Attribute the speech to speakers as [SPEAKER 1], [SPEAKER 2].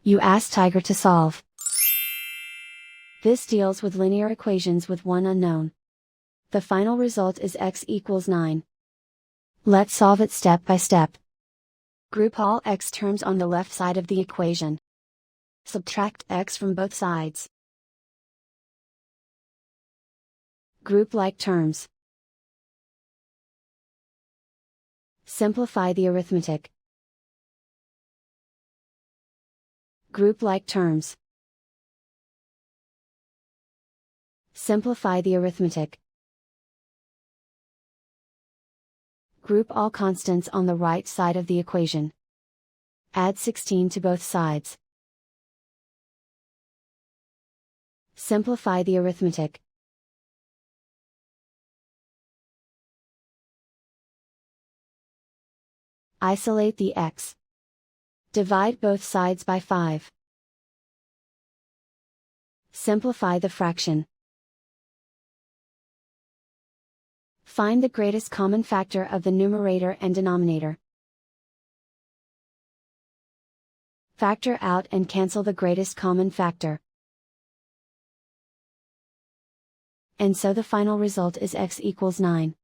[SPEAKER 1] You ask Tiger to solve. This deals with linear equations with one unknown. The final result is x equals 9. Let's solve it step by step. Group all x terms on the left side of the equation. Subtract x from both sides. Group like terms. Simplify the arithmetic. Group like terms. Simplify the arithmetic. Group all constants on the right side of the equation. Add 16 to both sides. Simplify the arithmetic. Isolate the x. Divide both sides by 5. Simplify the fraction. Find the greatest common factor of the numerator and denominator. Factor out and cancel the greatest common factor. And so the final result is x equals 9.